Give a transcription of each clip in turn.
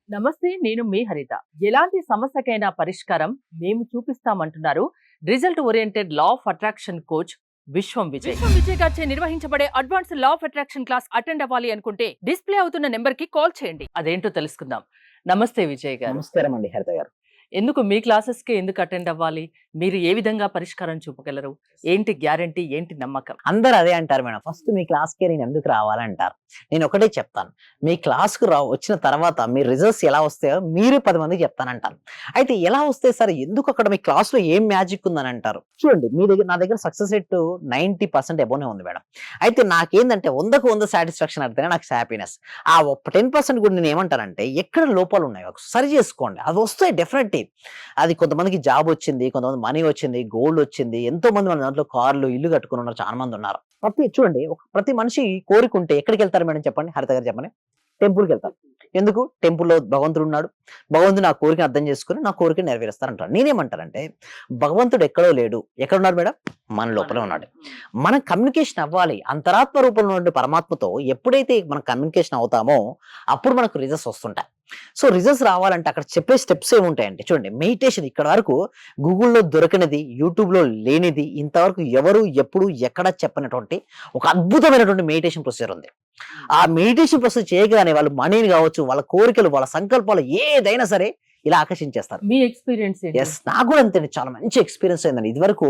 నమస్తే, నేను మీ హరిత. ఎలాంటి సమస్యకైనా పరిష్కారం మేము చూపిస్తామంటున్నారు result oriented law of attraction coach Vishwam Vijay. Vishwam Vijay గారిచే నిర్వహించబడే advance law of attraction class attend అవ్వాలి అనుకుంటే డిస్ప్లే అవుతున్న నెంబర్ కి కాల్ చేయండి. అదేంటో తెలుసుకుందాం. నమస్తే విజయ్ గారు. నమస్కారం అండి హరిత గారు. ఎందుకు మీ క్లాసెస్ కి ఎందుకు అటెండ్ అవ్వాలి? మీరు ఏ విధంగా పరిష్కారం చూపగలరు? ఏంటి గ్యారంటీ, ఏంటి నమ్మకం? అందరూ అదే అంటారు మేడం. ఫస్ట్ మీ క్లాస్‌కే నేను ఎందుకు రావాలంటారు. నేను ఒకటే చెప్తాను. మీ క్లాస్‌కు వచ్చిన తర్వాత మీ రిజల్ట్స్ ఎలా వస్తాయో మీరు 10 మందికి చెప్తానంటాను. అయితే ఎలా వస్తాయి సార్? ఎందుకు అక్కడ మీ క్లాస్‌లో ఏం మ్యాజిక్ ఉందని అంటారు. చూడండి నా దగ్గర సక్సెస్ రేట్ 90% అబోనే ఉంది మేడం. అయితే నాకేందంటే 100కు 100 సాటిస్ఫాక్షన్ అంటేనే నాకు హ్యాపీనెస్. ఆ 10% కూడా నేను ఏమంటానంటే ఎక్కడ లోపాలు ఉన్నాయో సరి చేసుకోండి. అది వస్తాయి డెఫినెట్‌లీ. అది కొంతమందికి జాబ్ వచ్చింది, కొంతమంది మనీ వచ్చింది, గోల్డ్ వచ్చింది. ఎంతో మంది మన దాంట్లో కార్లు, ఇల్లు కట్టుకుని ఉన్నారు. చాలా మంది ఉన్నారు. చూడండి ప్రతి మనిషి కోరికుంటే ఎక్కడికి వెళ్తారు మేడం చెప్పండి? హరిత గారు చెప్పండి. టెంపుల్‌కి వెళ్తారు. ఎందుకు? టెంపుల్‌లో భగవంతుడు ఉన్నాడు. భగవంతుడు నా కోరికను అర్థం చేసుకొని నా కోరికను నెరవేరుస్తారంటారు. నేనేమంటానంటే భగవంతుడు ఎక్కడో లేడు. ఎక్కడున్నాడు మేడం? మన లోపలే ఉన్నాడు. మనం కమ్యూనికేషన్ అవ్వాలి. అంతరాత్మ రూపంలో ఉండే పరమాత్మతో ఎప్పుడైతే మనం కమ్యూనికేషన్ అవుతామో అప్పుడు మనకు రిజల్ట్స్ వస్తుంటాయి. సో రిజల్ట్స్ రావాలంటే అక్కడ చెప్పే స్టెప్స్ ఏముంటాయంటే చూడండి, మెడిటేషన్ ఇక్కడ వరకు గూగుల్‌లో దొరకనిది, యూట్యూబ్‌లో లేనిది, ఇంతవరకు ఎవరు ఎప్పుడు ఎక్కడ చెప్పనటువంటి ఒక అద్భుతమైనటువంటి మెడిటేషన్ ప్రొసీజర్ ఉంది. ఆ మెడిటేషన్ ప్రొసీజర్ చేయగానే వాళ్ళు మనీని కావచ్చు, వాళ్ళ కోరికలు, వాళ్ళ సంకల్పాలు ఏదైనా సరే ఇలా ఆకర్షించేస్తారు. మీ ఎక్స్‌పీరియన్స్ ఏంటి? యెస్. నాకు కూడా అంతేనండి. చాలా మంచి ఎక్స్‌పీరియన్స్ అయిందండి. ఇదివరకు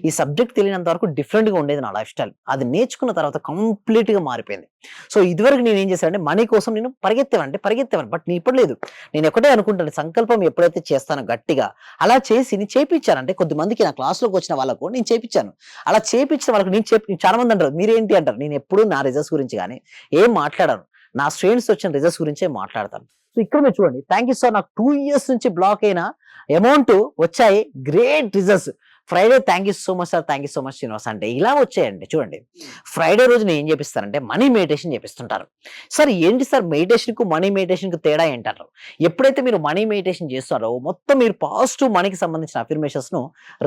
ఈ సబ్జెక్ట్ తెలియనంత వరకు డిఫరెంట్‌గా ఉండేది నా లైఫ్ స్టైల్. అది నేర్చుకున్న తర్వాత కంప్లీట్‌గా మారిపోయింది. సో ఇదివరకు నేనేం చేశానంటే మనీ కోసం నేను పరిగెత్తేవాడిని. బట్ నేను ఇప్పుడు లేదు. నేను ఒకటే అనుకుంటాను, సంకల్పం ఎప్పుడైతే చేస్తానో గట్టిగా అలా చేసి నేను చేపిచ్చానంటే కొద్దిమందికి నా క్లాస్‌లోకి వచ్చిన వాళ్ళకు నేను చేపిచ్చాను. అలా చేపిచ్చిన వాళ్ళకి చాలా మంది అంటారు మీరేంటి అంటారు. నేను ఎప్పుడు నా రిజల్ట్స్ గురించి గాని ఏం మాట్లాడను. నా స్టూడెంట్స్ వచ్చిన రిజల్ట్స్ గురించే మాట్లాడతాను. సో ఇక్కడ మీరు చూడండి, థ్యాంక్ యూ సార్. నాకు 2 ఇయర్స్ నుంచి బ్లాక్ అయిన అమౌంట్ వచ్చాయి. Great results. Friday thank you so much sir, thank you so much Srinivas అంటే ఇలా వచ్చాయండి. చూడండి ఫ్రైడే రోజు నేను ఏం చేపిస్తానంటే మనీ మెడిటేషన్ చేపిస్తుంటారు. సార్ ఏంటి సార్ మెడిటేషన్కు మనీ మెడిటేషన్కు తేడా ఏంటారు? ఎప్పుడైతే మీరు మనీ మెడిటేషన్ చేస్తారో మొత్తం మీరు పాజిటివ్ మనీకి సంబంధించిన అఫర్మేషన్స్ ను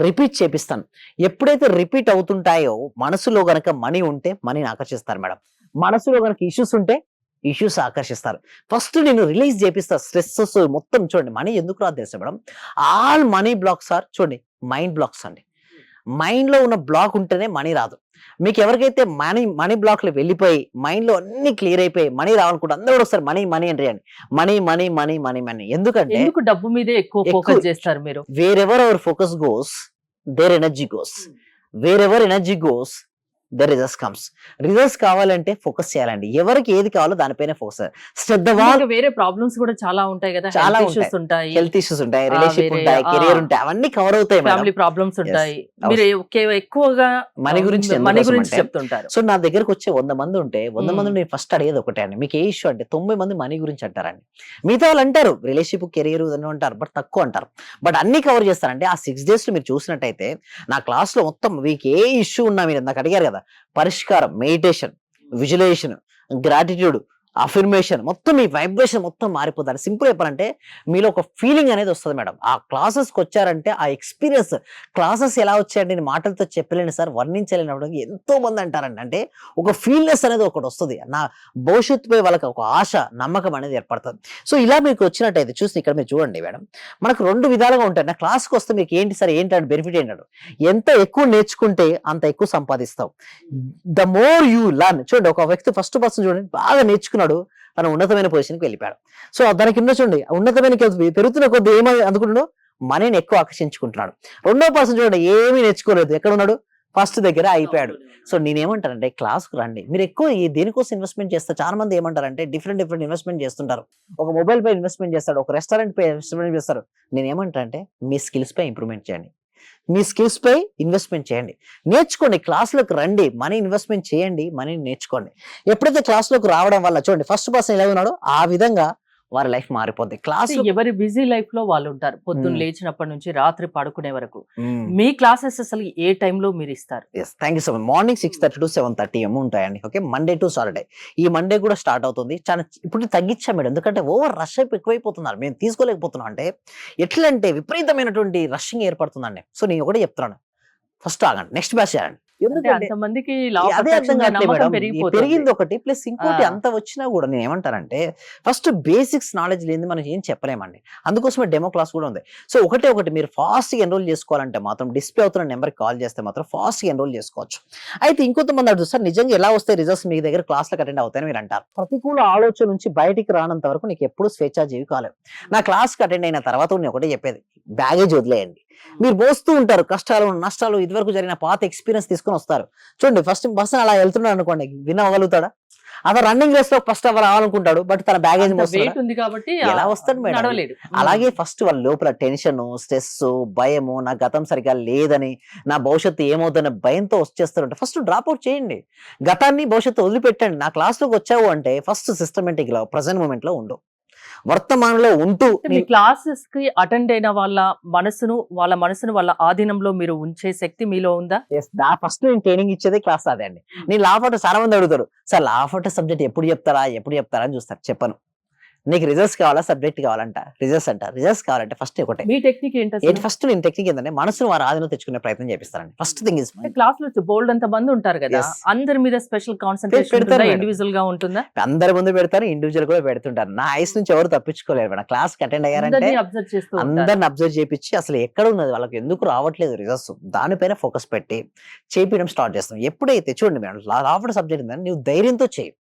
రిపీట్ చేపిస్తాను. ఎప్పుడైతే రిపీట్ అవుతుంటాయో మనసులో గనక మనీ ఉంటే మనీని ఆకర్షిస్తారు మేడం. మనసులో గనక ఇష్యూస్ ఉంటే ఇష్యూస్ ఆకర్షిస్తారు. ఫస్ట్ నేను రిలీజ్ చేపిస్తా స్ట్రెస్సెస్ మొత్తం. చూడండి మనీ ఎందుకు రాదు తెలుసా madam? All money blocks are చూడండి మైండ్ బ్లాక్స్ అండి. మైండ్ లో ఉన్న బ్లాక్ ఉంటేనే మనీ రాదు. మీకు ఎవరికైతే మనీ బ్లాక్ లో వెళ్ళిపోయి మైండ్ లో అన్ని క్లియర్ అయిపోయి మనీ రావాలనుకుంటే అందరూ కూడా వస్తారు మనీ మనీ అంటే money money money money money. ఎందుకంటే డబ్బు మీదే ఎక్కువ ఫోకస్ చేస్తారు మీరు. Wear ever our focus goes there energy goes. Wear ever energy goes the results comes. Results కావాలంటే ఫోకస్ చేయాలండి. ఎవరికి ఏది కావాలో దానిపైనే ఫోకస్. వేరే ప్రాబ్లమ్స్ కూడా చాలా ఉంటాయి కదా. చాలా ఉంటాయి. హెల్త్ ఇష్యూస్ ఉంటాయి, రిలేషన్షిప్ ఉంటాయి, కెరీర్ ఉంటాయి, అవన్నీ కవర్ అవుతాయి. ఫ్యామిలీ ప్రాబ్లమ్స్ ఉంటాయి. మీరు ఎక్కువగా మనీ గురించి చెప్తుంటారు. సో నా దగ్గరకు వచ్చే 100 మంది ఉంటే 100 మంది నేను ఫస్ట్ అడిగేది ఒకటే అండి, మీకు ఏ ఇష్యూ అంటే 90 మంది మనీ గురించి అంటారండి. మిగతా వాళ్ళు అంటారు రిలేషన్షిప్, కెరీర్ అని అంటారు, బట్ తక్కువ అంటారు. బట్ అన్ని కవర్ చేస్తారంటే ఆ 6 days లో మీరు చూసినట్టయితే నా క్లాస్ లో మొత్తం మీకు ఏ ఇష్యూ ఉన్నా మీరు నాకు అడిగారు కదా, పరిష్కారం, మెడిటేషన్, విజువలైజేషన్, గ్రాటిట్యూడ్, అఫర్మేషన్ మొత్తం మీ వైబ్రేషన్ మొత్తం మారిపోతారు. సింపుల్ చెప్పాలంటే మీలో ఒక ఫీలింగ్ అనేది వస్తుంది మేడం. ఆ క్లాసెస్కి వచ్చారంటే ఆ ఎక్స్పీరియన్స్. క్లాసెస్ ఎలా వచ్చాయంటే నేను మాటలతో చెప్పలేను సార్, వర్ణించలేనప్పుడు ఎంతో మంది అంటారండి. అంటే ఒక ఫీల్నెస్ అనేది ఒకటి వస్తుంది. నా భవిష్యత్తుపై వాళ్ళకి ఒక ఆశ, నమ్మకం అనేది ఏర్పడుతుంది. సో ఇలా మీకు వచ్చినట్టయితే చూసి ఇక్కడ మీరు చూడండి మేడం, మనకు 2 విధాలుగా ఉంటాయి. నా క్లాస్కి వస్తే మీకు ఏంటి సార్ ఏంటంటే బెనిఫిట్ ఏంటంటే ఎంత ఎక్కువ నేర్చుకుంటే అంత ఎక్కువ సంపాదిస్తావు. The more you learn. చూడండి ఒక వ్యక్తి ఫస్ట్ పర్సన్ చూడండి బాగా నేర్చుకున్నాడు, తన ఉన్నతమైన పొజిషన్కి వెళ్ళిపోయాడు. సో దానికి కింద చూడండి ఉన్నతమైన పెరుగుతున్న కొద్ది ఏమని అనుకుంటున్నాడు, మనీని ఎక్కువ ఆకర్షించుకుంటున్నాడు. రెండో పర్సన్ చూడండి ఏమీ నేర్చుకోలేదు, ఎక్కడ ఉన్నాడు, ఫస్ట్ దగ్గర అయిపోయాడు. సో నేనేమంటానంటే క్లాస్కు రండి. మీరు ఎక్కువ దేనికోసం ఇన్వెస్ట్మెంట్ చేస్తారు? చాలా మంది ఏమంటారంటే డిఫరెంట్ ఇన్వెస్ట్మెంట్ చేస్తుంటారు. ఒక మొబైల్ పై ఇన్వెస్ట్మెంట్ చేస్తాడు, ఒక రెస్టారెంట్ పై ఇన్వెస్ట్మెంట్ చేస్తారు. నేనేమంటానంటే మీ స్కిల్స్ పై ఇంప్రూవ్మెంట్ చేయండి, మీ స్కిల్స్ పై ఇన్వెస్ట్మెంట్ చేయండి, నేర్చుకోండి. క్లాసులకు రండి, మనీ ఇన్వెస్ట్మెంట్ చేయండి, మనీని నేర్చుకోండి. ఎప్పుడైతే క్లాసులోకి రావడం వల్ల చూడండి ఫస్ట్ పర్సన్ ఎలా ఉన్నాడో ఆ విధంగా వారి లైఫ్ మారిపోద్ది. క్లాస్ ఎవరి బిజీ లైఫ్ లో వాళ్ళు ఉంటారు. పొద్దున్న లేచినప్పటి నుంచి రాత్రి పడుకునే వరకు మీ క్లాసెస్ అసలు ఏ టైంలో మీరు ఇస్తారు? Thank you so much. Morning 6:30 to 7:30 ఉంటాయండి. Okay, Monday to Saturday. ఈ మండే కూడా స్టార్ట్ అవుతుంది. చాలా ఇప్పుడు తగ్గించాం మేడం, ఎందుకంటే ఓవర్ రష్ ఎక్కువైపోతున్నారు, మేము తీసుకోలేకపోతున్నాం. అంటే ఎట్లా అంటే విపరీతమైనటువంటి రషింగ్ ఏర్పడుతుందండి. సో నేను ఒకటే చెప్తున్నాను, ఫస్ట్ ఆగండి, నెక్స్ట్ బ్యాచ్ చేయండి. ఎందుకంటే అంతమందికి లా ఆఫ్ అదే అర్థం అట్రాక్షన్ కావట్లేదు నమ్మకం మేడం. పెరిగిపోతుంది. పెరిగింది ఒకటి ప్లస్ ఇంకోటి ఆ. అంత వచ్చినా కూడా నేను ఏమంటానంటే ఫస్ట్ బేసిక్స్ నాలెడ్జ్ లేని మనం ఏం చెప్పలేమండి. అందుకోసమే డెమో క్లాస్ కూడా ఉంది. సో ఒకటి మీరు ఫాస్ట్ గా ఎన్రోల్ చేసుకోవాలంటే మాత్రం డిస్ప్లే అవుతున్న నెంబర్ కాల్ చేస్తే మాత్రం ఫాస్ట్ గా ఎన్రోల్ చేసుకోవచ్చు. అయితే ఇంకొంతమంది అడుగుతారు సార్ నిజంగా ఎలా వస్తాయి రిజల్ట్స్ మీ దగ్గర క్లాస్లకు అటెండ్ అవుతాయని మీరు అంటారు. ప్రతికూల ఆలోచన నుంచి బయటికి రానంత వరకు నీకు ఎప్పుడు స్వేచ్ఛాజీవి కాలేవు. నా క్లాస్కి అటెండ్ అయిన తర్వాత నేను ఒకటే చెప్పేది, బ్యాగేజ్ వదిలేయండి. మీరు మోస్తూ ఉంటారు కష్టాలు నష్టాలు, ఇదివరకు జరిగిన పాత ఎక్స్పీరియన్స్ తీసుకొని వస్తారు. చూడండి ఫస్ట్ పర్సన్ అలా వెళ్తున్నాడు అనుకోండి, విన్ అవ్వగలుగుతాడా? అతను రన్నింగ్ రేస్ లో ఫస్ట్ ఎవరు రావాలనుకుంటాడు, బట్ తన బ్యాగేజ్ వెయిట్ ఉంది కాబట్టి ఎలా వస్తాడు మేడం? నడవలేడు. అలాగే ఫస్ట్ వాళ్ళ లోపల టెన్షన్, స్ట్రెస్, భయము, నా గతం సరిగా లేదని, నా భవిష్యత్తు ఏమవుతుందనే భయంతో వచ్చేస్తారంటే ఫస్ట్ డ్రాప్ అవుట్ చేయండి. గతాన్ని భవిష్యత్తు వదిలిపెట్టండి. నా క్లాస్ లోకి వచ్చావు అంటే ఫస్ట్ సిస్టమేటిక్ గా ప్రజెంట్ మూమెంట్ లో ఉండు, వర్తమానంలో ఉంటూ మీ క్లాసెస్ కి అటెండ్ అయిన వాళ్ళ మనసును వాళ్ళ ఆధీనంలో మీరు ఉంచే శక్తి మీలో ఉందా? ఫస్ట్ నేను ట్రైనింగ్ ఇచ్చేది క్లాస్ అదే అండి. నేను లా ఫోటో చాలా మంది అడుగుతారు, సార్ లా ఫోటో సబ్జెక్ట్ ఎప్పుడు చెప్తారా అని చూస్తారు. చెప్పను. నీకు రిజల్ట్స్ కావాలా సబ్జెక్ట్ కావాలంట, రిజల్ట్స్ కావాలంటే ఫస్ట్ ఒకటే. మీ టెక్నిక్ ఏంటి? ఫస్ట్ నేను టెక్నిక్ ఏంటంటే మనసును వారి ఆధీనంలో తెచ్చుకునే ప్రయత్నం చేపిస్తానండి. ఫస్ట్ థింగ్ ఇస్ క్లాస్ లో బోల్డ్ అంత మంది ఉంటారు కదా, Yes. అందరి మీద స్పెషల్ కాన్సంట్రేషన్ పెడతారు మేడం. ఇండివిజువల్ గా ఉంటుందా? అందరి ముందు పెడతారు, ఇండివిజువల్ కూడా పెడుతుంటారు. నా ఐస్ నుంచి ఎవరు తప్పించుకోలేరు మేడం. క్లాస్ కి అటెండ్ అయ్యారంటే అందరినీ అబ్జర్వ్ చేస్తూ ఉంటారు. అందరిని అబ్జర్వ్ చేపించి అసలు ఎక్కడ ఉన్నది వాళ్ళకి ఎందుకు రావట్లేదు రిజల్ట్స్, దానిపైన ఫోకస్ పెట్టి చేపించడం స్టార్ట్ చేస్తాం. ఎప్పుడైతే చూడండి మేడం రావడం సబ్జెక్ట్ ఉందని నువ్వు ధైర్యంతో చేయి,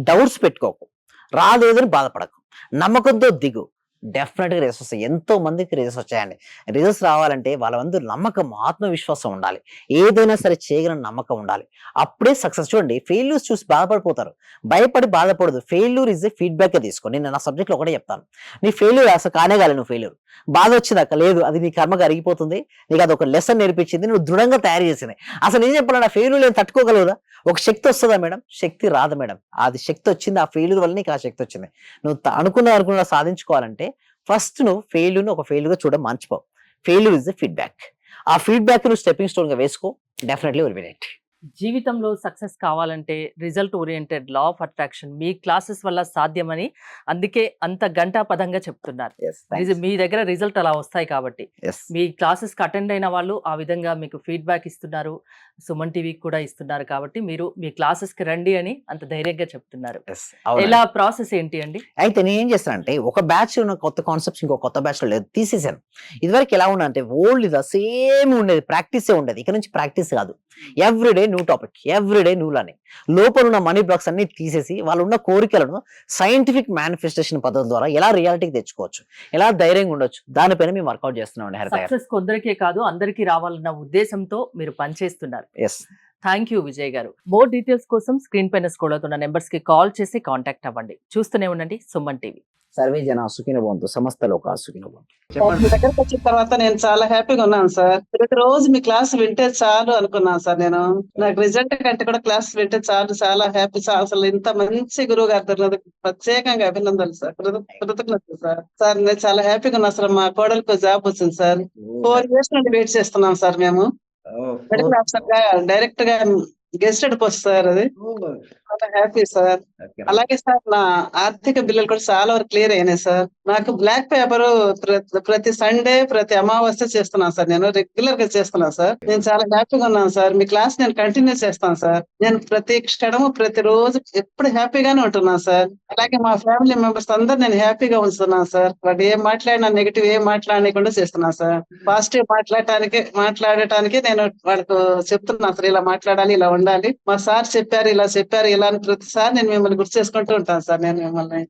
డౌట్స్ పెట్టుకోకు, రాలేదని బాధపడకు, నమ్మకంతో దిగు, డెఫినెట్ గా రిజల్ట్స్ వస్తాయి. ఎంతో మందికి రిజల్ట్స్ వచ్చాయండి. రిజల్ట్స్ రావాలంటే వాళ్ళ ముందు నమ్మకం, ఆత్మవిశ్వాసం ఉండాలి, ఏదైనా సరే చేయగలని నమ్మకం ఉండాలి, అప్పుడే సక్సెస్. చూడండి ఫెయిల్యూర్స్ చూసి బాధపడిపోతారు, భయపడి బాధపడదు. ఫెయిల్యూర్ ఇస్ ఏ ఫీడ్బ్యాక్ గా తీసుకో. నేను నా సబ్జెక్ట్ లో ఒకటే చెప్తాను, నీ ఫెయిల్యూర్ అసలు కానే కాలే, నువ్వు ఫెయిల్యూర్ బాధ వచ్చిందాక లేదు, అది నీ కర్మగా అరిగిపోతుంది, నీకు అది ఒక లెసన్ నేర్పించింది, నువ్వు దృఢంగా తయారు చేసింది. అసలు నేను చెప్పాలన్నా ఫెయిల్యూర్ నేను తట్టుకోగలదా? ఒక శక్తి వస్తుందా మేడం? శక్తి రాదు మేడం. అది శక్తి వచ్చింది, ఆ ఫెయిల్యూర్ వల్ల నీకు ఆ శక్తి వచ్చింది. నువ్వు అనుకున్న సాధించుకోవాలంటే ఫస్ట్ నువ్వు ఫెయిల్యూర్ ఒక ఫెయిల్యూర్ గా చూడడం మర్చిపో. Failure is the feedback. ఆ ఫీడ్బ్యాక్ నువ్వు స్టెప్పింగ్ స్టోన్ గా వేసుకో, డెఫినెట్లీ విల్ విన్ ఇట్. జీవితంలో సక్సెస్ కావాలంటే result oriented law of attraction me classes వల్ల సాధ్యమని అందుకే అంత గంటా పదంగా చెప్తున్నారు. మీ దగ్గర రిజల్ట్ అలా వస్తాయి కాబట్టి మీ క్లాసెస్ కి అటెండ్ అయిన వాళ్ళు ఆ విధంగా మీకు ఫీడ్బ్యాక్ ఇస్తున్నారు, సుమన్ టీవీకి కూడా ఇస్తున్నారు కాబట్టి మీరు మీ క్లాసెస్ కి రండి అని అంత ధైర్యంగా చెప్తున్నారు. ఎలా ప్రాసెస్ ఏంటి అండి? అయితే నేను ఏం చేస్తానంటే ఒక బ్యాచ్ ఉన్న కొత్త కాన్సెప్ట్స్ ఇంకో కొత్త బ్యాచ్ లో లేదు, తీసేసాను. ఇదివరకు ఎలా ఉండంటే ఓల్డ్ ఇదా సేమ్ ఉండేది, ప్రాక్టీసే ఉండేది. ఇక్కడ నుంచి ప్రాక్టీస్ కాదు, everyday new topic, everyday new learning. లోపల ఉన్న మనీ బ్లాక్స్ అన్ని తీసేసి వాళ్ళు ఉన్న కోరికలను సైంటిఫిక్ మేనిఫెస్టేషన్ పద్ధతి ద్వారా ఎలా రియాలిటీకి తెచ్చుకోవచ్చు, ఎలా ధైర్యంగా ఉండొచ్చు, దానిపైన మేము వర్కౌట్ చేస్తున్నాం. సక్సెస్ కొందరికే కాదు అందరికీ రావాలన్న ఉద్దేశంతో మీరు పనిచేస్తున్నారు. థ్యాంక్ యూ విజయ్ గారు. మోర్ డీటెయిల్స్ కోసం స్క్రీన్ పైన స్క్రోల్ అవుతున్న నెంబర్స్ కి కాల్ చేసి కాంటాక్ట్ అవ్వండి. చూస్తూనే ఉండండి సుమన్ టీవీ. సర్వే జన సుఖినో భవంతు, సమస్త లోకా సుఖినో భవంతు. మీ దగ్గరకు వచ్చిన తర్వాత నేను చాలా హ్యాపీగా ఉన్నాను సార్. ప్రతిరోజు మీ క్లాస్ వింటే చాలు అనుకున్నాను సార్. నేను నాకు రిజల్ట్ కంటే కూడా క్లాస్ వింటే చాలు, చాలా హ్యాపీ సార్. అసలు ఇంత మంచి గురువు గారు దొరికినందుకు ప్రత్యేకంగా అభినందనలు సార్, కృతజ్ఞతలు సార్. సార్ నేను చాలా హ్యాపీగా ఉన్నా సార్. మా కోడలికి జాబ్ వచ్చింది సార్. 4 years నుండి వెయిట్ చేస్తున్నాం సార్. మేము మెడికల్ ఆఫీసర్ గా డైరెక్ట్ గా గెస్టెడ్ పోస్ట్ సార్. అది చాలా హ్యాపీ సార్. అలాగే సార్ నా ఆర్థిక బిల్లులు కూడా చాలా వరకు క్లియర్ అయినాయి సార్. నాకు బ్లాక్ పేపర్ ప్రతి సండే ప్రతి అమావాస్య చేస్తున్నాను సార్. నేను రెగ్యులర్ గా చేస్తున్నాను సార్. నేను చాలా హ్యాపీగా ఉన్నాను సార్. మీ క్లాస్ నేను కంటిన్యూ చేస్తాను సార్. నేను ప్రతి క్షణము ప్రతి రోజు ఎప్పుడు హ్యాపీగానే ఉంటున్నాను సార్. అలాగే మా ఫ్యామిలీ మెంబర్స్ అందరు నేను హ్యాపీగా ఉంచుతున్నాను సార్. వాడు ఏం మాట్లాడినా నెగిటివ్ ఏం మాట్లాడకుండా చేస్తున్నాను సార్. పాజిటివ్ మాట్లాడటానికి నేను వాళ్ళకు చెప్తున్నాను సార్, ఇలా మాట్లాడాలి, ఇలా ఉండాలి, మా సార్ చెప్పారు, ఇలా చెప్పారు, ఇలా అని ప్రతిసారి నేను మిమ్మల్ని గుర్తు చేసుకుంటూ ఉంటాను సార్. నేను మిమ్మల్ని